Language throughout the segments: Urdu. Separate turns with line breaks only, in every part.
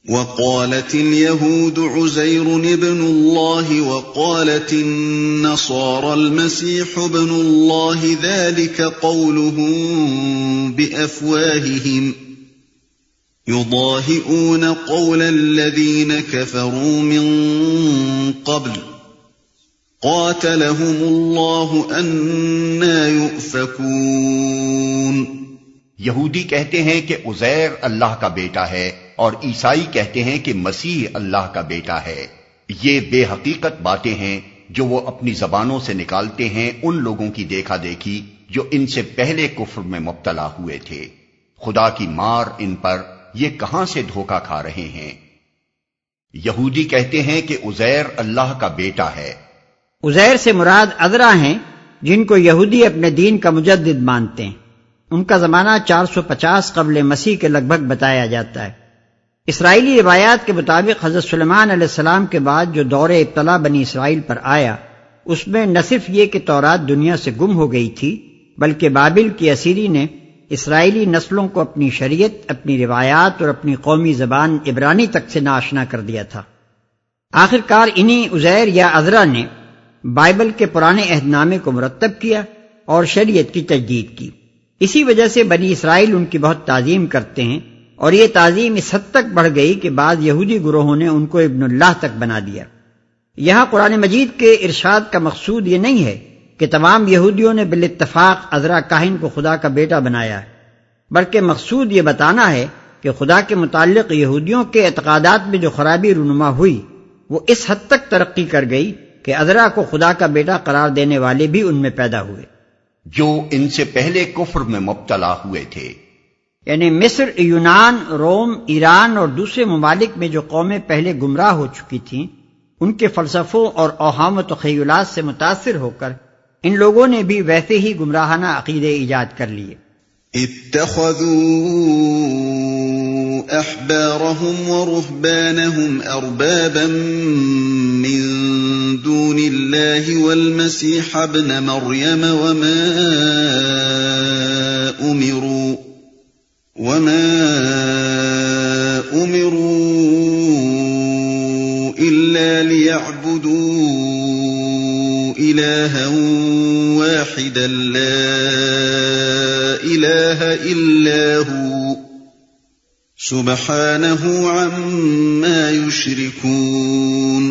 وقالت اليهود عزير ابن الله وقالت النصارى المسيح ابن الله ذلك قولهم بأفواههم يضاهئون قول الذين كفروا من قبل قاتلهم الله أنى يؤفكون۔
یہودی کہتے ہیں کہ عزیر اللہ کا بیٹا ہے اور عیسائی کہتے ہیں کہ مسیح اللہ کا بیٹا ہے۔ یہ بے حقیقت باتیں ہیں جو وہ اپنی زبانوں سے نکالتے ہیں ان لوگوں کی دیکھا دیکھی جو ان سے پہلے کفر میں مبتلا ہوئے تھے۔ خدا کی مار ان پر، یہ کہاں سے دھوکہ کھا رہے ہیں۔ یہودی کہتے ہیں کہ عزیر اللہ کا بیٹا ہے۔
عزیر سے مراد عذرا ہیں جن کو یہودی اپنے دین کا مجدد مانتے ہیں۔ ان کا زمانہ 450 قبل مسیح کے لگ بھگ بتایا جاتا ہے۔ اسرائیلی روایات کے مطابق حضرت سلیمان علیہ السلام کے بعد جو دور ابتلا بنی اسرائیل پر آیا، اس میں نہ صرف یہ کہ تورات دنیا سے گم ہو گئی تھی، بلکہ بابل کی اسیری نے اسرائیلی نسلوں کو اپنی شریعت، اپنی روایات اور اپنی قومی زبان عبرانی تک سے ناآشنا کر دیا تھا۔ آخر کار انہی عزیر یا عذرا نے بائبل کے پرانے عہد نامے کو مرتب کیا اور شریعت کی تجدید کی۔ اسی وجہ سے بنی اسرائیل ان کی بہت تعظیم کرتے ہیں، اور یہ تعظیم اس حد تک بڑھ گئی کہ بعض یہودی گروہوں نے ان کو ابن اللہ تک بنا دیا۔ یہاں قرآن مجید کے ارشاد کا مقصود یہ نہیں ہے کہ تمام یہودیوں نے بالاتفاق عذرا کاہن کو خدا کا بیٹا بنایا ہے، بلکہ مقصود یہ بتانا ہے کہ خدا کے متعلق یہودیوں کے اعتقادات میں جو خرابی رونما ہوئی وہ اس حد تک ترقی کر گئی کہ عذرا کو خدا کا بیٹا قرار دینے والے بھی ان میں پیدا ہوئے
جو ان سے پہلے کفر میں مبتلا ہوئے تھے۔
یعنی مصر، یونان، روم، ایران اور دوسرے ممالک میں جو قومیں پہلے گمراہ ہو چکی تھیں، ان کے فلسفوں اور اوہام و تخیلات سے متاثر ہو کر ان لوگوں نے بھی ویسے ہی گمراہانہ عقیدے ایجاد کر لیے۔
اتخذوا احبارهم ورهبانهم اربابا من دون الله والمسيح ابن مريم وما امروا الا ليعبدوا الها واحدا لا اله الا هو سبحانه عما يشركون۔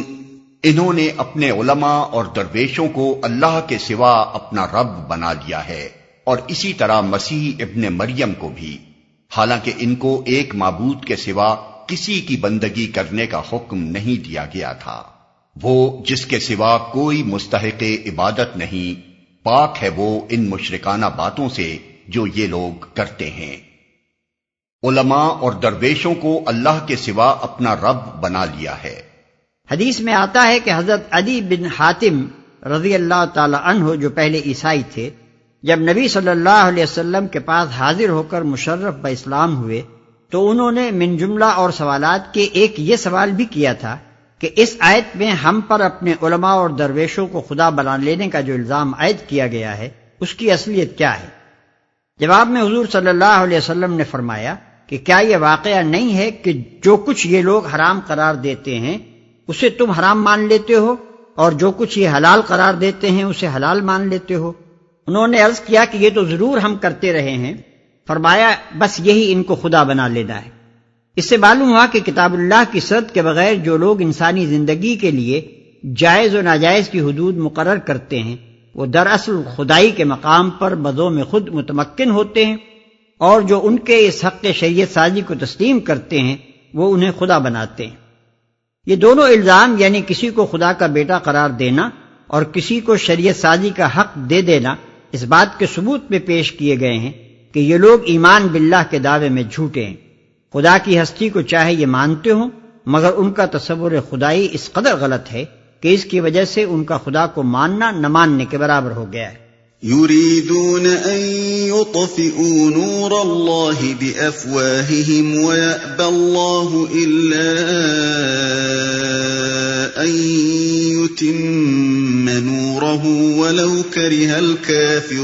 انہوں نے اپنے علماء اور درویشوں کو اللہ کے سوا اپنا رب بنا لیا ہے، اور اسی طرح مسیح ابن مریم کو بھی، حالانکہ ان کو ایک معبود کے سوا کسی کی بندگی کرنے کا حکم نہیں دیا گیا تھا، وہ جس کے سوا کوئی مستحق عبادت نہیں، پاک ہے وہ ان مشرکانہ باتوں سے جو یہ لوگ کرتے ہیں۔ علماء اور درویشوں کو اللہ کے سوا اپنا رب بنا لیا ہے۔
حدیث میں آتا ہے کہ حضرت عدی بن حاتم رضی اللہ تعالی عنہ جو پہلے عیسائی تھے، جب نبی صلی اللہ علیہ وسلم کے پاس حاضر ہو کر مشرف باسلام ہوئے تو انہوں نے من جملہ اور سوالات کے ایک یہ سوال بھی کیا تھا کہ اس آیت میں ہم پر اپنے علماء اور درویشوں کو خدا بنا لینے کا جو الزام عائد کیا گیا ہے اس کی اصلیت کیا ہے؟ جواب میں حضور صلی اللہ علیہ وسلم نے فرمایا کہ کیا یہ واقعہ نہیں ہے کہ جو کچھ یہ لوگ حرام قرار دیتے ہیں اسے تم حرام مان لیتے ہو، اور جو کچھ یہ حلال قرار دیتے ہیں اسے حلال مان لیتے ہو؟ انہوں نے عرض کیا کہ یہ تو ضرور ہم کرتے رہے ہیں۔ فرمایا بس یہی ان کو خدا بنا لینا ہے۔ اس سے معلوم ہوا کہ کتاب اللہ کی شرط کے بغیر جو لوگ انسانی زندگی کے لیے جائز و ناجائز کی حدود مقرر کرتے ہیں وہ دراصل خدائی کے مقام پر بذوق خود متمکن ہوتے ہیں، اور جو ان کے اس حق شریعت سازی کو تسلیم کرتے ہیں وہ انہیں خدا بناتے ہیں۔ یہ دونوں الزام یعنی کسی کو خدا کا بیٹا قرار دینا اور کسی کو شریعت سازی کا حق دے دینا اس بات کے ثبوت میں پیش کیے گئے ہیں کہ یہ لوگ ایمان باللہ کے دعوے میں جھوٹے ہیں۔ خدا کی ہستی کو چاہے یہ مانتے ہوں، مگر ان کا تصور خدائی اس قدر غلط ہے کہ اس کی وجہ سے ان کا خدا کو ماننا نہ ماننے کے برابر ہو گیا ہے۔
يريدون أن يطفئوا نور الله بأفواههم ويأبى الله إلا أن يتم نوره ولو كره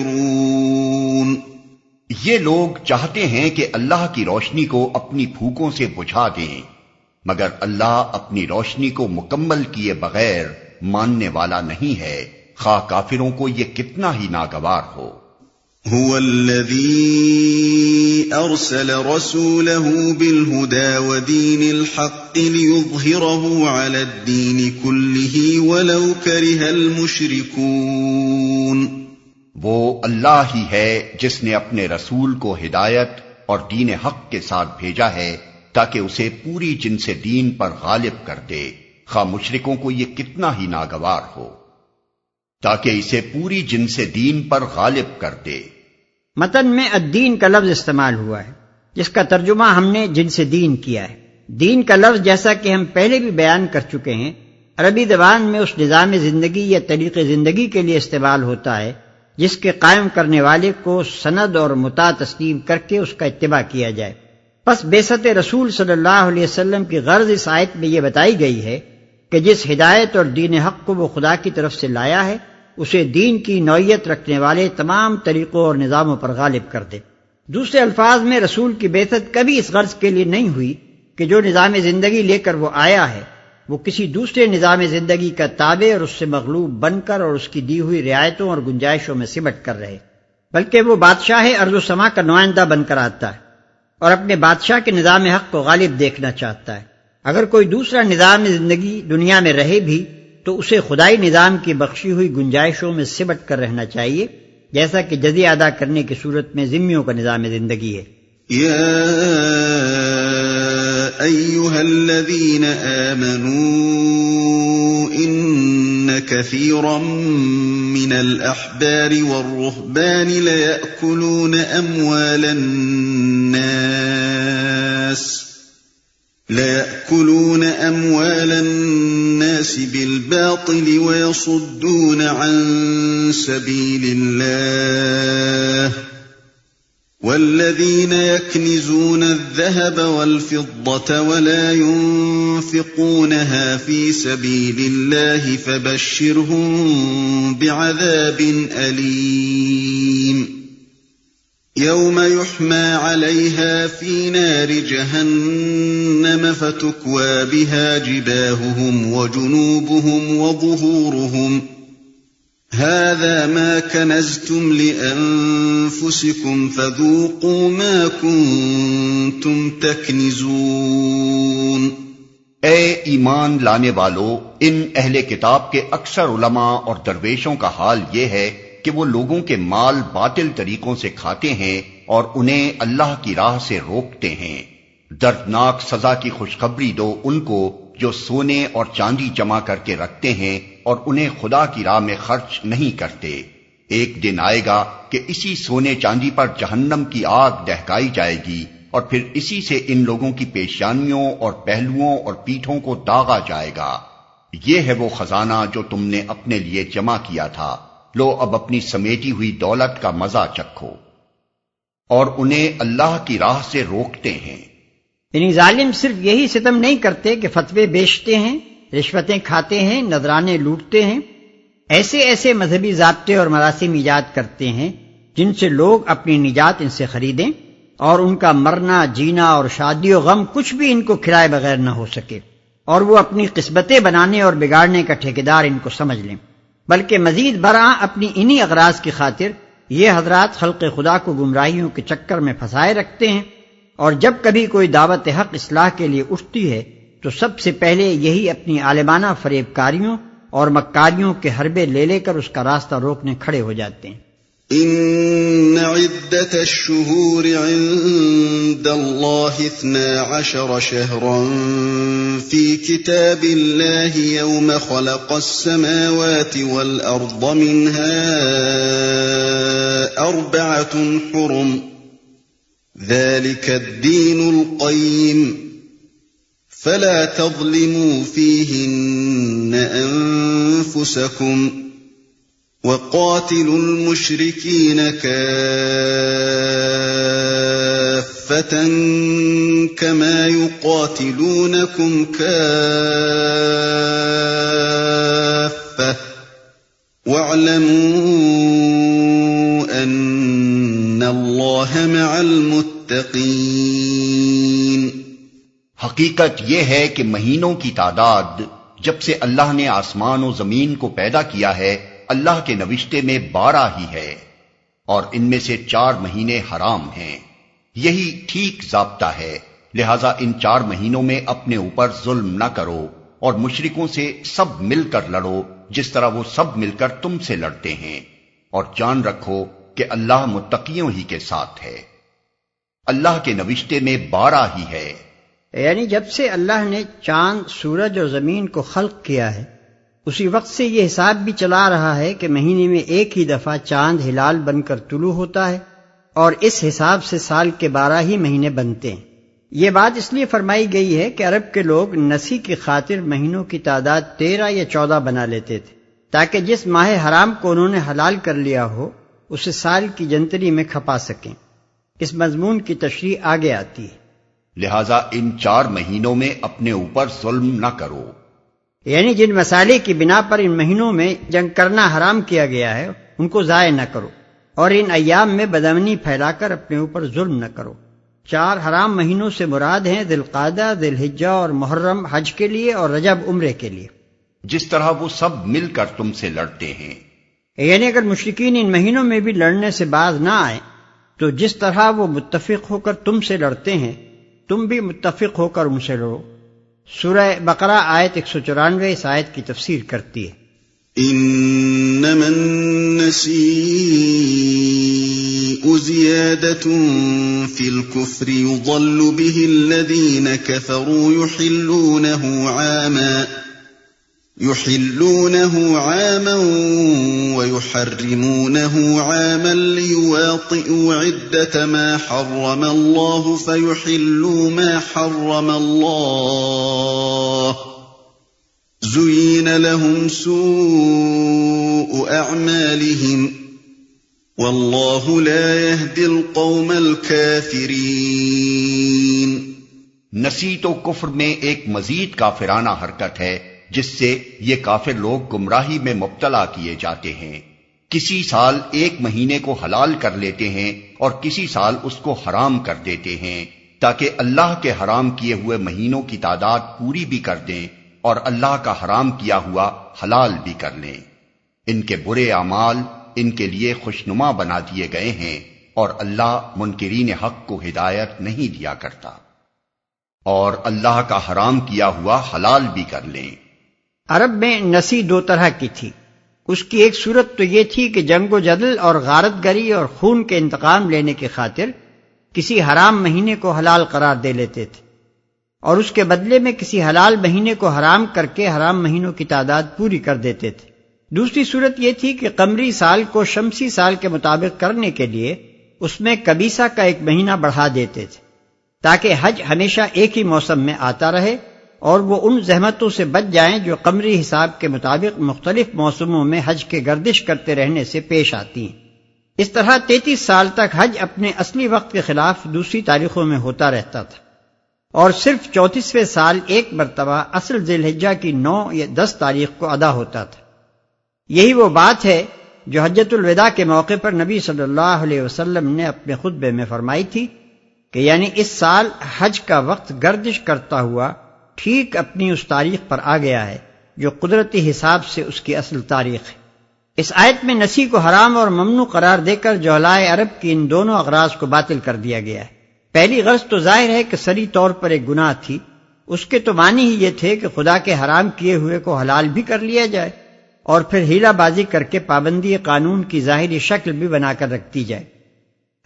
الكافرون۔
یہ لوگ چاہتے ہیں کہ اللہ کی روشنی کو اپنی پھوکوں سے بجھا دیں، مگر اللہ اپنی روشنی کو مکمل کیے بغیر ماننے والا نہیں ہے، خواہ کافروں کو یہ کتنا ہی ناگوار ہو۔
هو الذي أرسل رسوله بالهدى ودين الحق ليظهره على الدين كله ولو كره المشركون۔
وہ اللہ ہی ہے جس نے اپنے رسول کو ہدایت اور دین حق کے ساتھ بھیجا ہے تاکہ اسے پوری جنس دین پر غالب کر دے، خواہ مشرکوں کو یہ کتنا ہی ناگوار ہو، تاکہ اسے پوری جنس دین پر غالب کر دے۔
متن میں الدین کا لفظ استعمال ہوا ہے، جس کا ترجمہ ہم نے جنس دین کیا ہے۔ دین کا لفظ، جیسا کہ ہم پہلے بھی بیان کر چکے ہیں، عربی زبان میں اس نظام زندگی یا طریق زندگی کے لیے استعمال ہوتا ہے جس کے قائم کرنے والے کو سند اور مطاع تسلیم کر کے اس کا اتباع کیا جائے۔ پس بعثت رسول صلی اللہ علیہ وسلم کی غرض اس آیت میں یہ بتائی گئی ہے کہ جس ہدایت اور دین حق کو وہ خدا کی طرف سے لایا ہے اسے دین کی نوعیت رکھنے والے تمام طریقوں اور نظاموں پر غالب کر دے۔ دوسرے الفاظ میں رسول کی بعثت کبھی اس غرض کے لیے نہیں ہوئی کہ جو نظام زندگی لے کر وہ آیا ہے وہ کسی دوسرے نظام زندگی کا تابع اور اس سے مغلوب بن کر اور اس کی دی ہوئی رعایتوں اور گنجائشوں میں سمٹ کر رہے، بلکہ وہ بادشاہ ارض و سما کا نمائندہ بن کر آتا ہے اور اپنے بادشاہ کے نظام حق کو غالب دیکھنا چاہتا ہے۔ اگر کوئی دوسرا نظام زندگی دنیا میں رہے بھی تو اسے خدائی نظام کی بخشی ہوئی گنجائشوں میں سمٹ کر رہنا چاہیے، جیسا کہ جزیہ ادا کرنے کی صورت میں ذمیوں کا نظام زندگی ہے۔
یا ایھا الذین آمنوا ان کثیرا من الاحبار والرهبان لیأکلون اموال الناس بالباطل ويصدون عن سبيل الله والذين يكنزون الذهب والفضة ولا ينفقونها في سبيل الله فبشرهم بعذاب أليم يوم يحمى عليها في نار جهنم فتكوى بها جباههم وجنوبهم وظهورهم هذا ما كنزتم لأنفسكم فذوقوا ما كنتم تكنزون۔
اے ایمان لانے والو، ان اہل کتاب کے اکثر علماء اور درویشوں کا حال یہ ہے کہ وہ لوگوں کے مال باطل طریقوں سے کھاتے ہیں اور انہیں اللہ کی راہ سے روکتے ہیں۔ دردناک سزا کی خوشخبری دو ان کو جو سونے اور چاندی جمع کر کے رکھتے ہیں اور انہیں خدا کی راہ میں خرچ نہیں کرتے۔ ایک دن آئے گا کہ اسی سونے چاندی پر جہنم کی آگ دہکائی جائے گی اور پھر اسی سے ان لوگوں کی پیشانیوں اور پہلوؤں اور پیٹھوں کو داغا جائے گا۔ یہ ہے وہ خزانہ جو تم نے اپنے لیے جمع کیا تھا، لو اب اپنی سمیٹی ہوئی دولت کا مزہ چکھو۔ اور انہیں اللہ کی راہ سے روکتے ہیں۔
یعنی ظالم صرف یہی ستم نہیں کرتے کہ فتوے بیچتے ہیں، رشوتیں کھاتے ہیں، نذرانے لوٹتے ہیں، ایسے ایسے مذہبی ضابطے اور مراسم ایجاد کرتے ہیں جن سے لوگ اپنی نجات ان سے خریدیں اور ان کا مرنا جینا اور شادی و غم کچھ بھی ان کو کھلائے بغیر نہ ہو سکے، اور وہ اپنی قسمتیں بنانے اور بگاڑنے کا ٹھیکیدار ان کو سمجھ لیں۔ بلکہ مزید برآں اپنی انہی اغراض کی خاطر یہ حضرات خلق خدا کو گمراہیوں کے چکر میں پھنسائے رکھتے ہیں، اور جب کبھی کوئی دعوت حق اصلاح کے لیے اٹھتی ہے تو سب سے پہلے یہی اپنی عالمانہ فریب کاریوں اور مکاریوں کے حربے لے کر اس کا راستہ روکنے کھڑے ہو جاتے ہیں۔
ان عدت الشہور عند اللہ 12 شہرا فی کتاب اللہ یوم خلق السماوات والارض منها 4 حرم ذلك الدين القيم فلا تظلموا فيهن أنفسكم وقاتلوا المشركين كافة كما يقاتلونكم كافة واعلموا أن اللہ مع المتقین۔
حقیقت یہ ہے کہ مہینوں کی تعداد جب سے اللہ نے آسمان و زمین کو پیدا کیا ہے اللہ کے نوشتے میں 12 ہی ہے، اور ان میں سے 4 مہینے حرام ہیں۔ یہی ٹھیک ضابطہ ہے، لہذا ان 4 مہینوں میں اپنے اوپر ظلم نہ کرو اور مشرکوں سے سب مل کر لڑو جس طرح وہ سب مل کر تم سے لڑتے ہیں، اور جان رکھو کہ اللہ متقیوں ہی کے ساتھ ہے۔ اللہ کے نوشتے میں 12 ہی ہے،
یعنی جب سے اللہ نے چاند، سورج اور زمین کو خلق کیا ہے اسی وقت سے یہ حساب بھی چلا رہا ہے کہ مہینے میں ایک ہی دفعہ چاند ہلال بن کر طلوع ہوتا ہے، اور اس حساب سے سال کے 12 ہی مہینے بنتے ہیں۔ یہ بات اس لیے فرمائی گئی ہے کہ عرب کے لوگ نسی کی خاطر مہینوں کی تعداد 13 یا 14 بنا لیتے تھے، تاکہ جس ماہ حرام کو انہوں نے حلال کر لیا ہو اسے سال کی جنتری میں کھپا سکیں۔ اس مضمون کی تشریح آگے آتی ہے۔
لہذا ان 4 مہینوں میں اپنے اوپر ظلم نہ کرو،
یعنی جن مسالے کی بنا پر ان مہینوں میں جنگ کرنا حرام کیا گیا ہے ان کو ضائع نہ کرو، اور ان ایام میں بدامنی پھیلا کر اپنے اوپر ظلم نہ کرو۔ 4 حرام مہینوں سے مراد ہیں ذی القعدہ، ذی الحجہ اور محرم حج کے لیے، اور رجب عمرے کے لیے،
جس طرح وہ سب مل کر تم سے لڑتے ہیں۔
یعنی اگر مشرکین ان مہینوں میں بھی لڑنے سے باز نہ آئیں تو جس طرح وہ متفق ہو کر تم سے لڑتے ہیں تم بھی متفق ہو کر ان سے لڑو۔ سورہ بقرہ آیت 194 اس آیت کی تفسیر کرتی ہے۔
انما النسیء زیادة فی الكفر یضل به الذین کفروا يحلونه عاما ويحرمونه عاما ليواطئوا عدة ما حرم الله فيحلوا ما حرم الله زين لهم سوء أعمالهم والله لا يهدي القوم الكافرين۔
نسی تو کفر میں ایک مزید کافرانہ حرکت ہے جس سے یہ کافر لوگ گمراہی میں مبتلا کیے جاتے ہیں۔ کسی سال ایک مہینے کو حلال کر لیتے ہیں اور کسی سال اس کو حرام کر دیتے ہیں تاکہ اللہ کے حرام کیے ہوئے مہینوں کی تعداد پوری بھی کر دیں اور اللہ کا حرام کیا ہوا حلال بھی کر لیں۔ ان کے برے اعمال ان کے لیے خوشنما بنا دیے گئے ہیں، اور اللہ منکرین حق کو ہدایت نہیں دیا کرتا۔ اور اللہ کا حرام کیا ہوا حلال بھی کر لیں۔
عرب میں نسی 2 طرح کی تھی۔ اس کی ایک صورت تو یہ تھی کہ جنگ و جدل اور غارت گری اور خون کے انتقام لینے کی خاطر کسی حرام مہینے کو حلال قرار دے لیتے تھے، اور اس کے بدلے میں کسی حلال مہینے کو حرام کر کے حرام مہینوں کی تعداد پوری کر دیتے تھے۔ دوسری صورت یہ تھی کہ قمری سال کو شمسی سال کے مطابق کرنے کے لیے اس میں کبیسہ کا 1 مہینہ بڑھا دیتے تھے تاکہ حج ہمیشہ ایک ہی موسم میں آتا رہے اور وہ ان زحمتوں سے بچ جائیں جو قمری حساب کے مطابق مختلف موسموں میں حج کے گردش کرتے رہنے سے پیش آتی ہیں۔ اس طرح 33 سال تک حج اپنے اصلی وقت کے خلاف دوسری تاریخوں میں ہوتا رہتا تھا، اور صرف 34ویں سال ایک مرتبہ اصل ذی الحجہ کی 9 یا 10 تاریخ کو ادا ہوتا تھا۔ یہی وہ بات ہے جو حجۃ الوداع کے موقع پر نبی صلی اللہ علیہ وسلم نے اپنے خطبے میں فرمائی تھی کہ یعنی اس سال حج کا وقت گردش کرتا ہوا ٹھیک اپنی اس تاریخ پر آ گیا ہے جو قدرتی حساب سے اس کی اصل تاریخ ہے۔ اس آیت میں نسی کو حرام اور ممنوع قرار دے کر جہلائے عرب کی ان دونوں اغراض کو باطل کر دیا گیا ہے۔ پہلی غرض تو ظاہر ہے کہ صریح طور پر ایک گناہ تھی، اس کے تو معنی ہی یہ تھے کہ خدا کے حرام کیے ہوئے کو حلال بھی کر لیا جائے اور پھر ہیلا بازی کر کے پابندی قانون کی ظاہری شکل بھی بنا کر رکھ دی جائے۔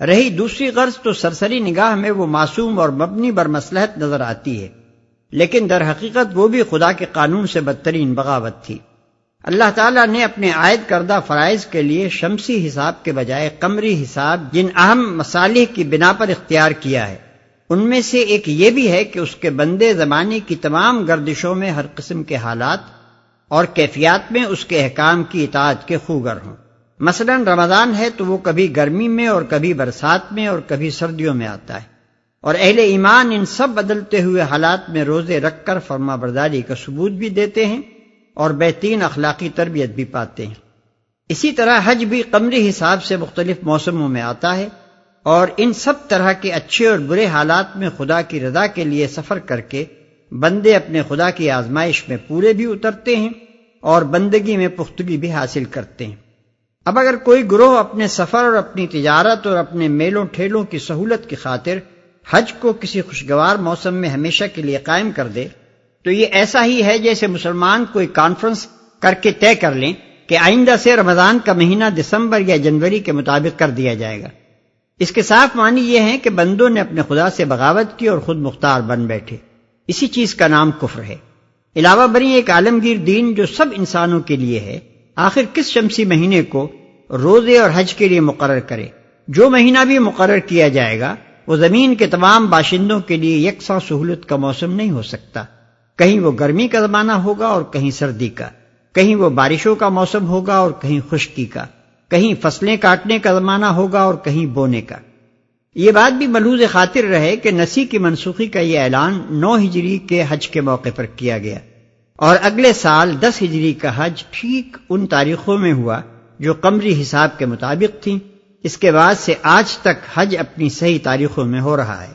رہی دوسری غرض تو سرسری نگاہ میں وہ معصوم اور مبنی بر مصلحت نظر آتی ہے، لیکن در حقیقت وہ بھی خدا کے قانون سے بدترین بغاوت تھی۔ اللہ تعالیٰ نے اپنے عائد کردہ فرائض کے لیے شمسی حساب کے بجائے قمری حساب جن اہم مصالح کی بنا پر اختیار کیا ہے ان میں سے ایک یہ بھی ہے کہ اس کے بندے زمانے کی تمام گردشوں میں ہر قسم کے حالات اور کیفیات میں اس کے احکام کی اطاعت کے خوگر ہوں۔ مثلا رمضان ہے تو وہ کبھی گرمی میں اور کبھی برسات میں اور کبھی سردیوں میں آتا ہے، اور اہل ایمان ان سب بدلتے ہوئے حالات میں روزے رکھ کر فرما برداری کا ثبوت بھی دیتے ہیں اور بہترین اخلاقی تربیت بھی پاتے ہیں۔ اسی طرح حج بھی قمری حساب سے مختلف موسموں میں آتا ہے، اور ان سب طرح کے اچھے اور برے حالات میں خدا کی رضا کے لیے سفر کر کے بندے اپنے خدا کی آزمائش میں پورے بھی اترتے ہیں اور بندگی میں پختگی بھی حاصل کرتے ہیں۔ اب اگر کوئی گروہ اپنے سفر اور اپنی تجارت اور اپنے میلوں ٹھیلوں کی سہولت کی خاطر حج کو کسی خوشگوار موسم میں ہمیشہ کے لیے قائم کر دے تو یہ ایسا ہی ہے جیسے مسلمان کوئی کانفرنس کر کے طے کر لیں کہ آئندہ سے رمضان کا مہینہ دسمبر یا جنوری کے مطابق کر دیا جائے گا۔ اس کے صاف معنی یہ ہیں کہ بندوں نے اپنے خدا سے بغاوت کی اور خود مختار بن بیٹھے۔ اسی چیز کا نام کفر ہے۔ علاوہ بری ایک عالمگیر دین جو سب انسانوں کے لیے ہے، آخر کس شمسی مہینے کو روزے اور حج کے لیے مقرر کرے؟ جو مہینہ بھی مقرر کیا جائے گا وہ زمین کے تمام باشندوں کے لیے یکساں سہولت کا موسم نہیں ہو سکتا۔ کہیں وہ گرمی کا زمانہ ہوگا اور کہیں سردی کا، کہیں وہ بارشوں کا موسم ہوگا اور کہیں خشکی کا، کہیں فصلیں کاٹنے کا زمانہ ہوگا اور کہیں بونے کا۔ یہ بات بھی ملحوظ خاطر رہے کہ نسی کی منسوخی کا یہ اعلان 9 ہجری کے حج کے موقع پر کیا گیا اور اگلے سال 10 ہجری کا حج ٹھیک ان تاریخوں میں ہوا جو قمری حساب کے مطابق تھیں۔ اس کے بعد سے آج تک حج اپنی صحیح تاریخوں میں ہو رہا ہے۔